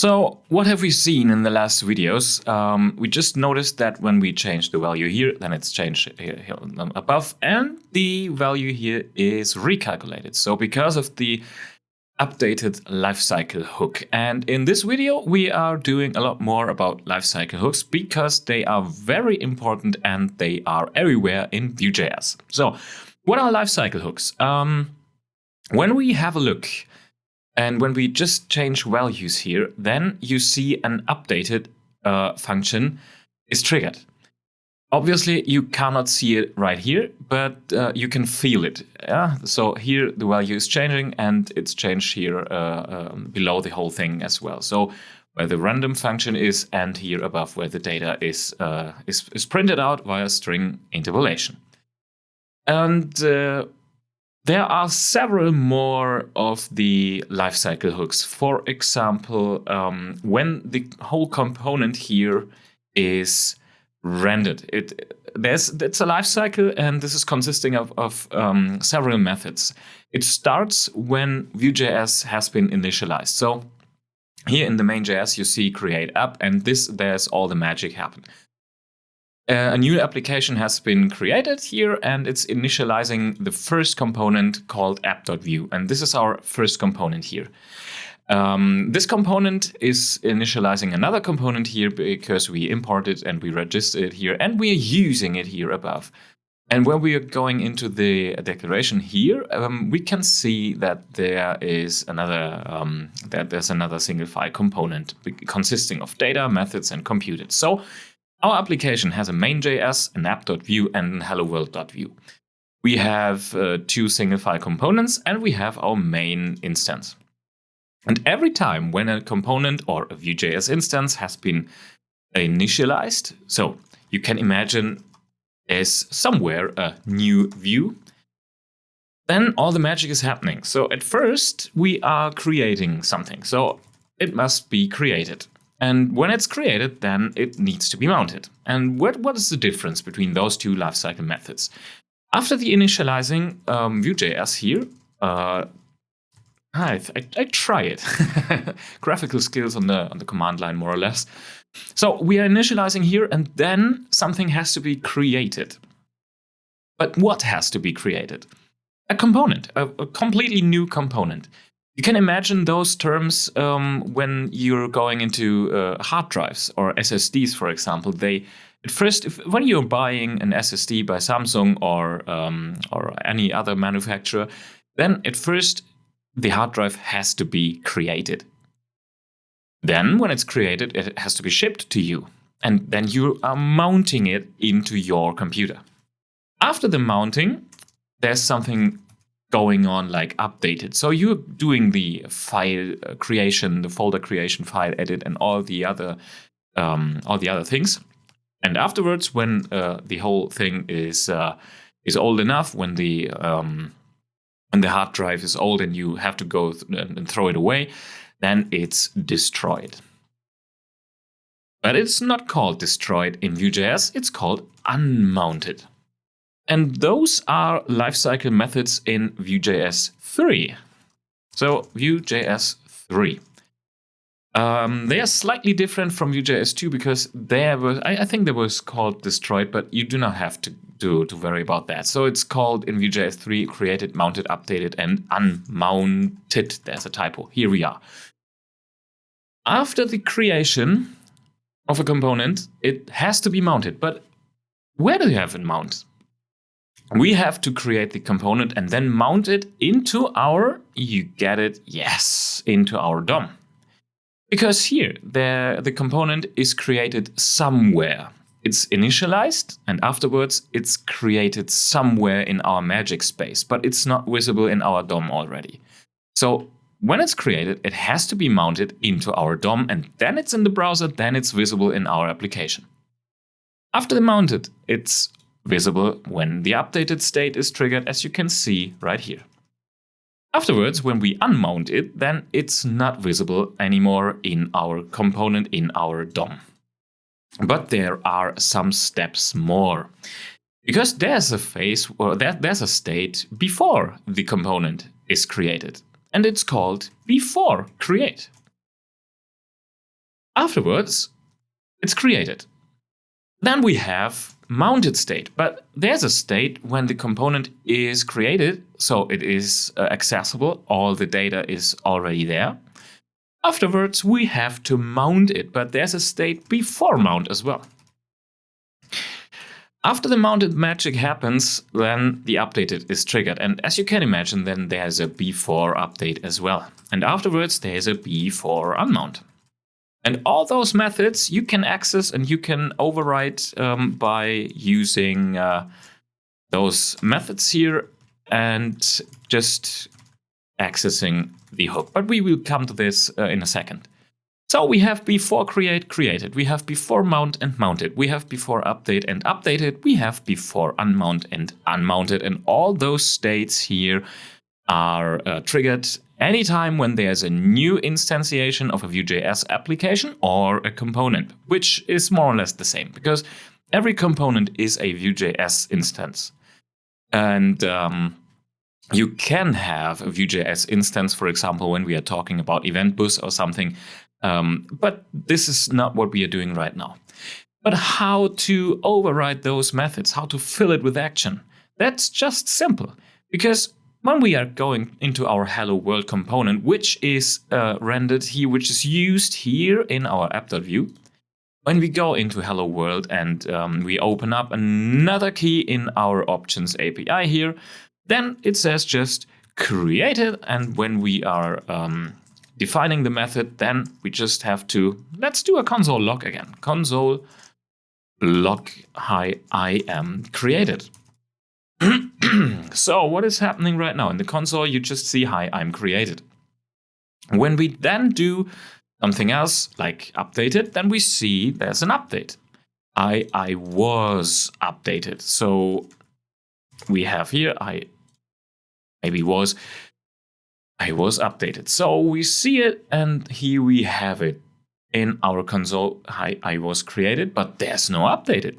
So what have we seen in the last videos? We just noticed that when we change the value here, then it's changed here above, and the value here is recalculated. So because of the updated lifecycle hook. And in this video, we are doing a lot more about lifecycle hooks because they are very important and they are everywhere in Vue JS. So what are lifecycle hooks? When we have a look, and when we just change values here, then you see an updated function is triggered. Obviously, you cannot see it right here, but you can feel it. Yeah? So here the value is changing, and it's changed here below the whole thing as well. So where the random function is, and here above where the data is printed out via string interpolation. And there are several more of the lifecycle hooks. For example, when the whole component here is rendered, it's a lifecycle, and this is consisting of several methods. It starts when Vue.js has been initialized. So here in the main.js you see create app, and there's all the magic happen. A new application has been created here, and it's initializing the first component called app.vue. And this is our first component here. This component is initializing another component here because we import it and we register it here, and we are using it here above. And when we are going into the declaration here, we can see that there is there's another single file component consisting of data, methods, and computed. So our application has a main.js, an app.vue, and an hello-world.vue. We have two single file components, and we have our main instance. And every time when a component or a Vue.js instance has been initialized, so you can imagine there's somewhere a new view, then all the magic is happening. So at first we are creating something, so it must be created. And when it's created, then it needs to be mounted. And what is the difference between those two lifecycle methods? After the initializing Vue.js here, I try it. Graphical skills on the command line, more or less. So we are initializing here, and then something has to be created. But what has to be created? A component, a completely new component. You can imagine those terms when you're going into hard drives or SSDs, for example. When you're buying an SSD by Samsung or any other manufacturer, then at first the hard drive has to be created. Then, when it's created, it has to be shipped to you, and then you are mounting it into your computer. After the mounting, there's something going on like updated. So you're doing the file creation, the folder creation, file edit, and all the other things. And afterwards, when the whole thing is old enough, when the hard drive is old and you have to go and throw it away, then it's destroyed. But it's not called destroyed in Vue.js, it's called unmounted. And those are lifecycle methods in Vue.js 3. So Vue.js 3. They are slightly different from Vue.js 2 because I think there was called destroyed, but you do not have to worry about that. So it's called in Vue.js 3 created, mounted, updated, and unmounted. There's a typo. Here we are. After the creation of a component, it has to be mounted. But where do you have it mounted? We have to create the component and then mount it into our, you get it, yes, into our DOM. Because here, the component is created somewhere. It's initialized, and afterwards it's created somewhere in our magic space, but it's not visible in our DOM already. So when it's created, it has to be mounted into our DOM, and then it's in the browser, then it's visible in our application. After the mounted, it's visible when the updated state is triggered, as you can see right here. Afterwards, when we unmount it, then it's not visible anymore in our component in our DOM. But there are some steps more, because there's a phase or there's a state before the component is created, and it's called before create. Afterwards, it's created. Then we have mounted state, but there's a state when the component is created, so it is accessible, all the data is already there. Afterwards, we have to mount it, but there's a state before mount as well. After the mounted magic happens, then the updated is triggered. And as you can imagine, then there's a before update as well. And afterwards, there's a before unmount. And all those methods you can access and you can override by using those methods here and just accessing the hook. But we will come to this in a second. So we have before create, created. We have before mount and mounted. We have before update and updated. We have before unmount and unmounted. And all those states here are triggered anytime when there's a new instantiation of a Vue.js application or a component, which is more or less the same because every component is a Vue.js instance. And you can have a Vue.js instance, for example, when we are talking about event bus or something. But this is not what we are doing right now. But how to override those methods, how to fill it with action, that's just simple. Because when we are going into our hello world component, which is rendered here, which is used here in our app.vue, when we go into hello world and we open up another key in our options API here, then it says just created. And when we are defining the method, then we just have to, let's do a console log again. Console log hi, I am created. So what is happening right now? In the console, you just see hi, I'm created. When we then do something else, like updated, then we see there's an update. I was updated. So we have here, I was updated. So we see it, and here we have it in our console. Hi, I was created, but there's no updated.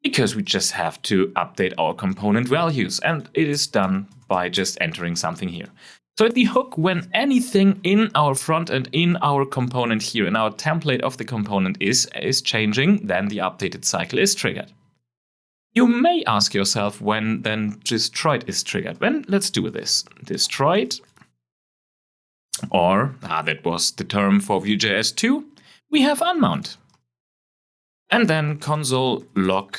Because we just have to update our component values, and it is done by just entering something here. So at the hook, when anything in our front end, in our component here, in our template of the component is changing, then the updated cycle is triggered. You may ask yourself when then destroyed is triggered. When let's do this. Destroyed, or that was the term for Vue.js 2, we have unmount. And then console log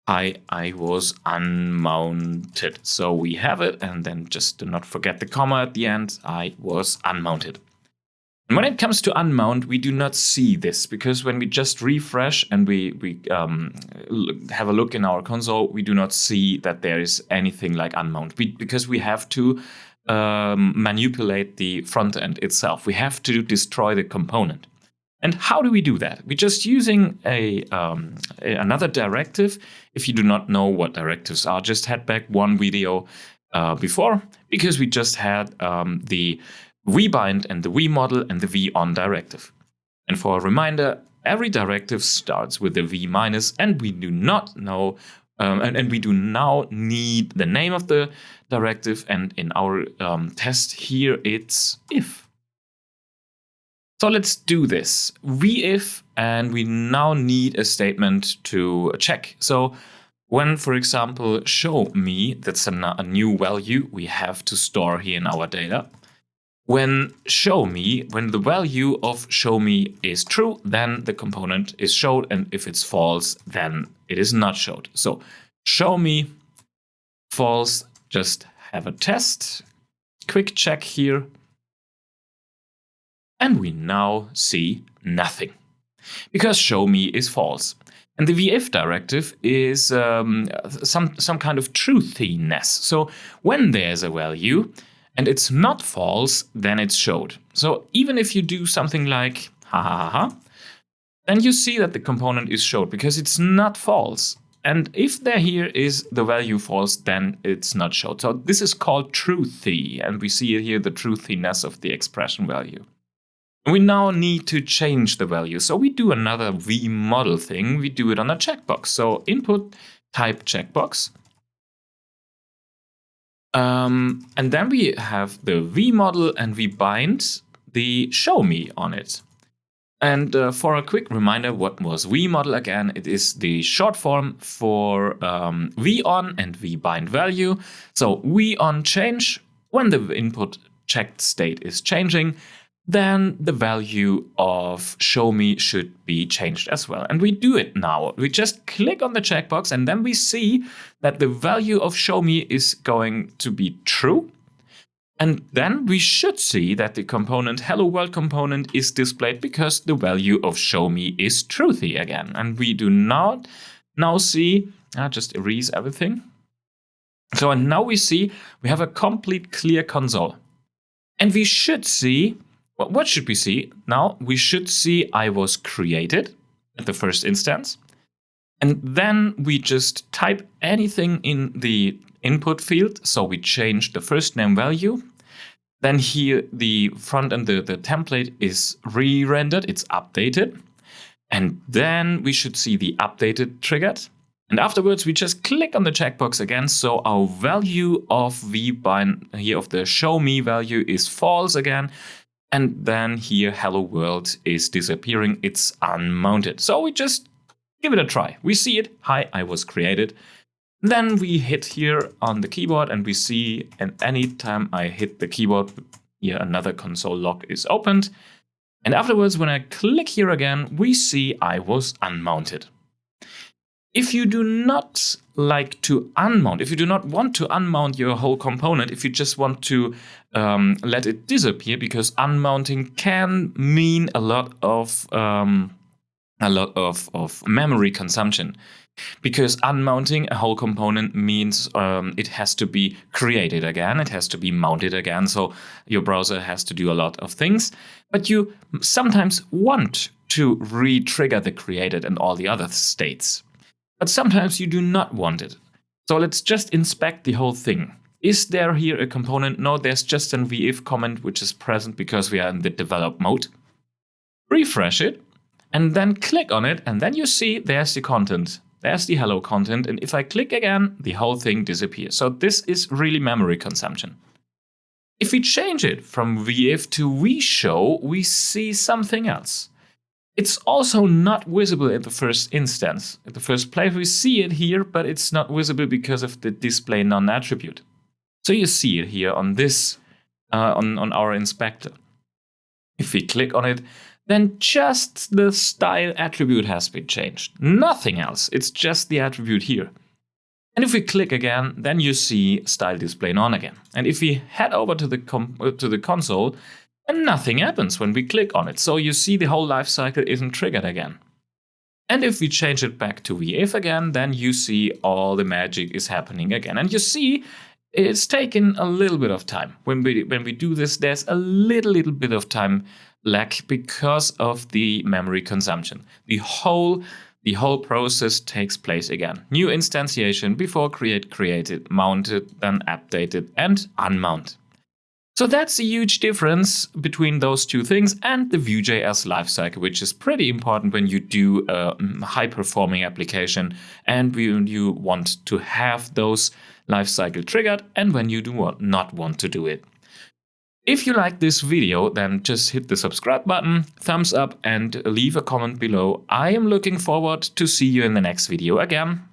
I was unmounted. So we have it, and then just do not forget the comma at the end, I was unmounted. And when it comes to unmount, we do not see this, because when we just refresh and we have a look in our console, we do not see that there is anything like unmount, because we have to manipulate the front end itself. We have to destroy the component. And how do we do that? We're just using another directive. If you do not know what directives are, just head back one video before, because we just had the vbind and the vmodel and the von directive. And for a reminder, every directive starts with the v minus, and we do not know, and we do now need the name of the directive. And in our test here, it's if. So let's do this. Vif, and we now need a statement to check. So when, for example, show me, that's a new value we have to store here in our data. When the value of show me is true, then the component is showed, and if it's false, then it is not showed. So show me false, just have a test, quick check here. And we now see nothing, because show me is false. And the vif directive is some kind of truthiness. So when there's a value and it's not false, then it's showed. So even if you do something like ha ha ha ha, then you see that the component is showed because it's not false. And if there here is the value false, then it's not showed. So this is called truthy, and we see here the truthiness of the expression value. We now need to change the value. So we do another vmodel thing. We do it on a checkbox. So input type checkbox. And then we have the vmodel, and we bind the show me on it. And for a quick reminder, what was vModel again? It is the short form for vOn and vBind value. So vOn change, when the input checked state is changing, then the value of show me should be changed as well. And we do it now. We just click on the checkbox and then we see that the value of show me is going to be true. And then we should see that the component hello world component is displayed because the value of show me is truthy again. And we do not now see, just erase everything. So and now we see we have a complete clear console. And we should see, what should we see? Now we should see I was created at the first instance. And then we just type anything in the input field. So we change the first name value. Then here the front and the template is re-rendered, it's updated. And then we should see the updated triggered. And afterwards we just click on the checkbox again. So our value of vBind here of the show me value is false again. And then here hello world is disappearing, it's unmounted. So we just give it a try. We see it, hi, I was created. Then we hit here on the keyboard and we see, and anytime I hit the keyboard, here another console log is opened. And afterwards, when I click here again, we see I was unmounted. If you do not like to unmount, if you do not want to unmount your whole component, if you just want to let it disappear, because unmounting can mean a lot of memory consumption. Because unmounting a whole component means it has to be created again, it has to be mounted again, so your browser has to do a lot of things. But you sometimes want to re-trigger the created and all the other states. But sometimes you do not want it. So let's just inspect the whole thing. Is there here a component? No, there's just an VIF comment which is present because we are in the develop mode. Refresh it and then click on it, and then you see there's the content. There's the hello content, and if I click again, the whole thing disappears. So this is really memory consumption. If we change it from VIF to vShow, we see something else. It's also not visible at the first instance. At the first place, we see it here, but it's not visible because of the display non-attribute. So you see it here on this, on our inspector. If we click on it, then just the style attribute has been changed. Nothing else, it's just the attribute here. And if we click again, then you see style display none again. And if we head over to the console, then nothing happens when we click on it. So you see the whole lifecycle isn't triggered again. And if we change it back to VIF again, then you see all the magic is happening again. And you see it's taken a little bit of time. When we do this, there's a little bit of time lag because of the memory consumption. The whole process takes place again. New instantiation before created, mounted, then updated, and unmount. So that's a huge difference between those two things and the Vue JS lifecycle, which is pretty important when you do a high-performing application and when you want to have those lifecycle triggered and when you do not want to do it. If you like this video, then just hit the subscribe button, thumbs up, and leave a comment below. I am looking forward to see you in the next video again.